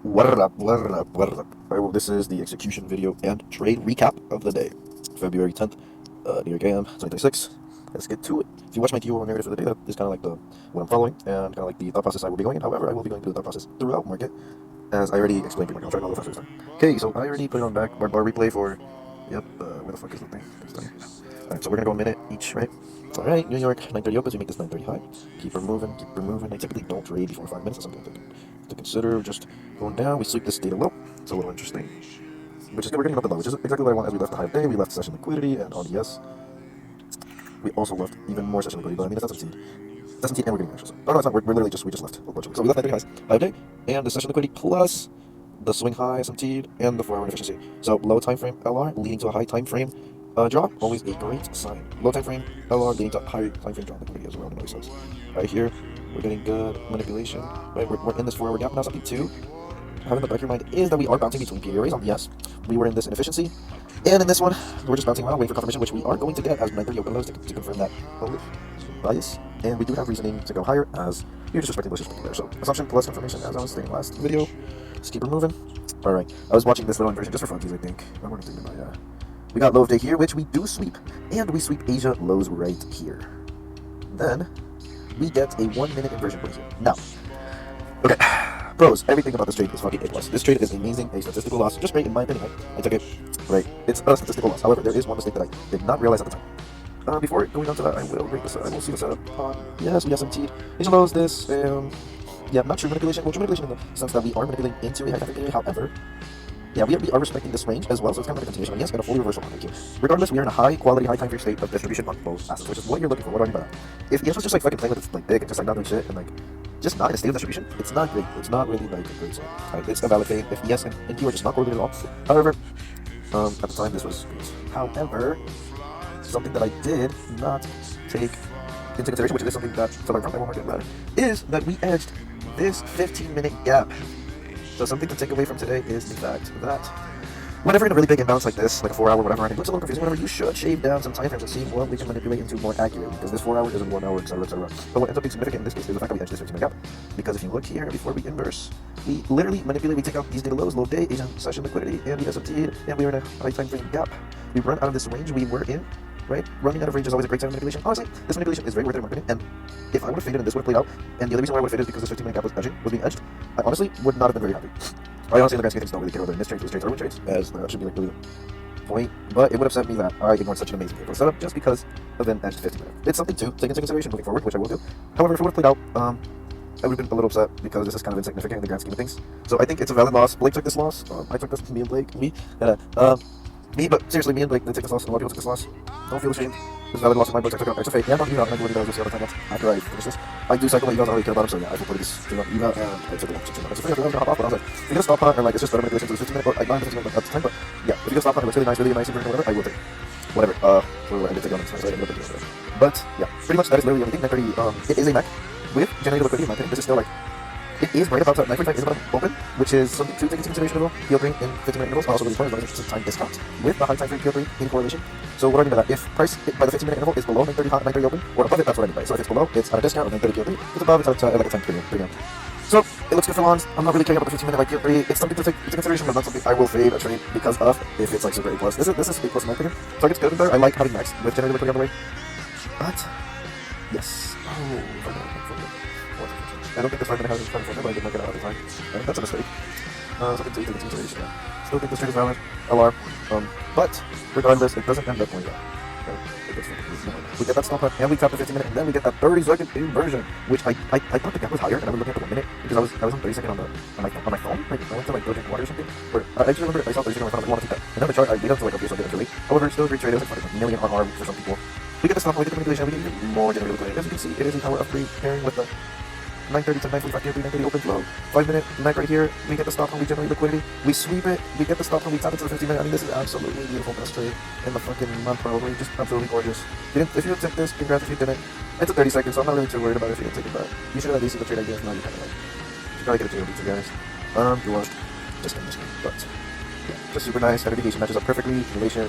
What up, what up, what up? Alright, well, this is the execution video and trade recap of the day. February 10th, New York AM, 2026. Let's get to it. If you watch my keyword narrative for the day, that is kind of like what I'm following and kind of like the thought process I will be going in. However, I will be going through the thought process throughout market, as I already explained pretty much. I'll try not to go faster this time. Okay, so I already put it on back bar replay for, where the fuck is the thing? Alright, so we're gonna go a minute each, right? Alright, New York, 9:30 opens, we make this 9:30 high. Keep her moving, keep her moving. I typically don't trade before 5 minutes, that's something to consider. Just going down, we sweep this data low. It's a little interesting. Which is good, we're getting up the low, which is exactly what I want as we left the high of day. We left session liquidity and ODS. We also left even more session liquidity, but I mean, that's not succeed. That's succeed, and we're getting extra. Oh no, it's not, we're literally just, we just left a bunch of it. So we left 9:30 highs, high of day, and the session liquidity plus the swing high SMT'd and the 4-hour inefficiency. So low time frame LR leading to a high time frame draw, always a great sign. Low time frame LR leading to high time frame draw liquidity as well. It makes sense. Right here, we're getting good manipulation. Right, we're in this 4-hour gap now. Something too having in the back of your mind is that we are bouncing between PA arrays on yes. We were in this inefficiency, and in this one, we're just bouncing around waiting for confirmation, which we are going to get as 9:30 open lows to confirm that bias. And we do have reasoning to go higher as you're just respecting bushes there. So assumption plus confirmation, as I was saying last video. Just keep her moving. All right, I was watching this little inversion just for funsies, I think. I'm not thinking about, yeah. We got low of day here, which we do sweep, and we sweep Asia lows right here. Then we get a 1 minute inversion point here. Now, okay, pros, everything about this trade is fucking A+. This trade is amazing, a statistical loss, just great in my opinion, right? I took it, right? It's a statistical loss. However, there is one mistake that I did not realize at the time. Before going on to that, I will break this. I will see the setup on. Yes, we have some T. Asia lows this. Yeah, not true manipulation. Well, true manipulation in the sense that we are manipulating into a high time period. However, yeah, we are respecting this range as well, so it's kind of like a continuation. Yes, and a fully reversal on here. Regardless, we are in a high quality, high time frame state of distribution on both assets, which is what you're looking for. What do I mean by that? If ES was just like fucking playing with its like big and just like not doing shit and like just not in a state of distribution, it's not great. It's not really like a great sign. Right? It's a valid fade if ES and P were just not correlated at all. However, at the time this was great. However, something that I did not take into consideration, which is something that so I won't get mad, is that we edged this 15-minute gap. So something to take away from today is the fact that whenever in a really big imbalance like this, like a 4-hour, whatever, and it looks a little confusing, whatever, you should shave down some time frames and see what we can manipulate into more accurately, because this 4-hour isn't 1 hour, etc., etc. But what ends up being significant in this case is the fact that we edged this 15-minute gap. Because if you look here, before we inverse, we literally manipulate, we take out these data lows, low day, Asian session liquidity, and the SMT, and we were in a high time frame gap. We run out of this range we were in, right? Running out of range is always a great sign of manipulation. Honestly, this manipulation is very worth it in my opinion, and if I would have faded and this would have played out, and the other reason why I would have faded is because this 15-minute gap was being edged, I honestly would not have been very happy. I honestly, in the grand scheme of things, don't really care whether mistrades, loose trades, or win trades, as that should be like really the point, but it would upset me that I ignored such an amazing April setup just because of an edged 15-minute. It's something to take into consideration moving forward, which I will do. However, if it would have played out, I would have been a little upset because this is kind of insignificant in the grand scheme of things. So I think it's a valid loss. Blake took this loss. I took this, me and Blake, but seriously, me and Blake did take this loss, and a lot of people took this loss. Don't feel ashamed. This is a valid loss in my books. I took out extra fade, and on EVA, and I do those the other time after I finish this. I do cycle my EVAs, I don't really care about them, so yeah, I reported this to EVA, and I took it off. So I was gonna hop off, but I was like, if you get a stop hunt, or like, it's just better manipulation to the 15-minute, or I don't have 15-minute at the time, but yeah, if you get a stop hunt, it looks really nice, or whatever, I will take it. Whatever, I did take it on next time, so I didn't look at it. But yeah, pretty much that is literally everything. 9:30, it is a MAC with generated liquidity in my opinion. This is still like, it is right about 9:45 is about open, which is something to take into consideration as well. PL3 in 15-minute intervals. Also, really important is time discount with the high time frame PL3 in correlation. So what do I mean by that? If price by the 15-minute interval is below 9:30 open, or above it, that's what I mean by it. So if it's below, it's at a discount of 9:30 PL3. If it's above, it's at like a 10 premium. So it looks good for longs. I'm not really caring about the 15-minute by PL3. It's something to take into consideration, but not something I will fade a trade because of if it's like super A+. This is A+ in my opinion. Target's good and better. I like having max with generated liquidity on the way. But yes. I don't think this 5-minute has in front of me, but I did not get out at the time. That's a mistake. Something to take into consideration. Yeah. Still think this trade is valid. LR. But regardless, it doesn't end up going down. We get that stop hunt, and we tap the 15-minute, and then we get that 30-second inversion, which I thought the gap was higher, and I was looking at the 1 minute because I was on 30-second on my phone. Like I went to like go drink water or something. Or I just remember I saw 30-second on my phone. I want to take that. And then the chart I wait until like okay, so I get it late. However, still a great trade. It was like a million RR for some people. We get the stop, we get the manipulation, we get even more generated liquidity. As you can see, it is a power of 3 pairing with the 9:30 to 9:45 PL3, 9:30 open flow. 5-minute MAC right here. We get the stop when we generate liquidity. We sweep it. We get the stop when we tap into the 15-minute. I mean, this is absolutely beautiful best trade in the fucking month, probably. Just absolutely gorgeous. If you didn't take this, congrats if you didn't. It's a 30 seconds, so I'm not really too worried about it if you didn't take it, but you should have at least seen the trade idea. If not, you kind of like, you gotta get a JOB, to be honest. You watched. Just kidding, but. Yeah, just super nice. Aggregation matches up perfectly. Generation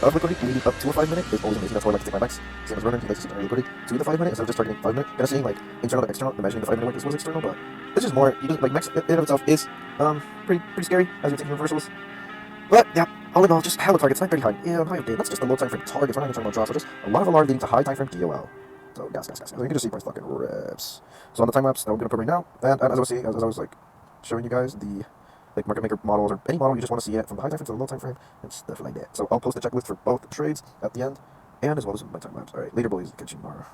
of liquidity leading up to a 5-minute is always amazing. That's why I like to take my max. Same as Ronan, he likes to see liquidity to the 5-minute instead of just targeting 5-minute. Kind of seeing like internal to external. Imagining the 5-minute was external, but it's just more, you just, like, Max in and of itself is, pretty scary, as you're taking reversals. But, yeah, all in all, just hella targets, 930 high, and high update. That's just the low time frame targets, we're not even talking about drops, so just a lot of alarm leading to high time frame DOL. So, gas. So you can just see price fucking rips. So on the time lapse that we're going to put right now, and as I was saying, as I was, like, showing you guys the, like, market maker models, or any model you just want to see it from the high time frame to the low time frame, and stuff like that. So I'll post the checklist for both trades at the end, and as well as my time lapse. Alright, later boys, catch you tomorrow.